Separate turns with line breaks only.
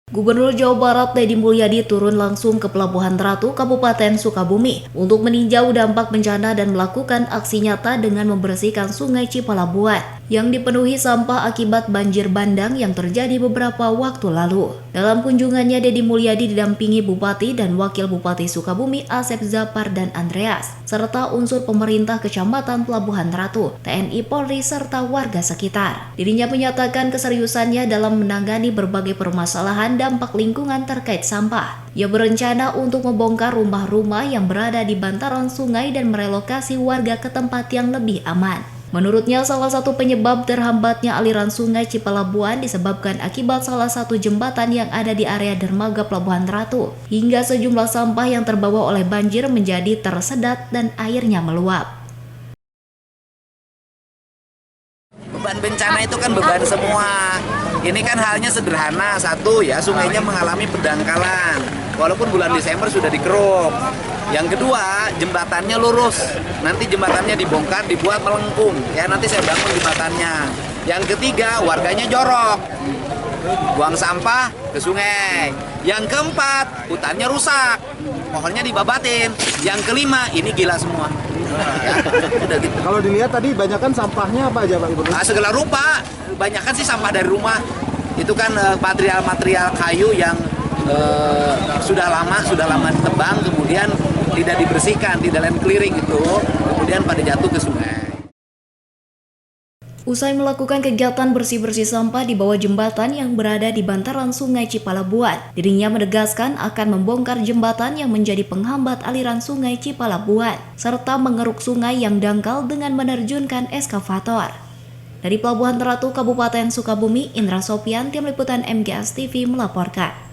Gubernur Jawa Barat Deddy Mulyadi turun langsung ke Pelabuhan Ratu, Kabupaten Sukabumi untuk meninjau dampak bencana dan melakukan aksi nyata dengan membersihkan Sungai Cipalabuan yang dipenuhi sampah akibat banjir bandang yang terjadi beberapa waktu lalu. Dalam kunjungannya, Deddy Mulyadi didampingi Bupati dan Wakil Bupati Sukabumi Asep Zapar dan Andreas, serta unsur pemerintah Kecamatan Pelabuhan Ratu, TNI Polri, serta warga sekitar. Dirinya menyatakan keseriusannya dalam menangani berbagai permasalahan dampak lingkungan terkait sampah. Ia berencana untuk membongkar rumah-rumah yang berada di bantaran sungai dan merelokasi warga ke tempat yang lebih aman. Menurutnya, salah satu penyebab terhambatnya aliran Sungai Cipalabuan disebabkan akibat salah satu jembatan yang ada di area dermaga Pelabuhan Ratu, hingga sejumlah sampah yang terbawa oleh banjir menjadi tersedat dan airnya meluap.
Beban bencana itu kan beban semua. Ini kan halnya sederhana, satu ya sungainya mengalami pendangkalan, walaupun bulan Desember sudah dikeruk. Yang kedua, jembatannya lurus, nanti jembatannya dibongkar, dibuat melengkung, ya nanti saya bangun jembatannya. Yang ketiga, warganya jorok, buang sampah ke sungai. Yang keempat, hutannya rusak, pohonnya dibabatin. Yang kelima, ini gila semua. Ya, udah gitu.
Kalau dilihat tadi banyakan sampahnya apa aja Pak Ibu?
Segala rupa, banyakan sih sampah dari rumah. Itu kan material-material kayu yang sudah lama ditebang, kemudian tidak dibersihkan, tidak land clearing itu, kemudian pada jatuh ke sungai.
Usai melakukan kegiatan bersih-bersih sampah di bawah jembatan yang berada di bantaran Sungai Cipalabuan, dirinya menegaskan akan membongkar jembatan yang menjadi penghambat aliran Sungai Cipalabuan, serta mengeruk sungai yang dangkal dengan menerjunkan eskavator. Dari Pelabuhan Ratu, Kabupaten Sukabumi, Indra Sopian, Tim Liputan MGS TV melaporkan.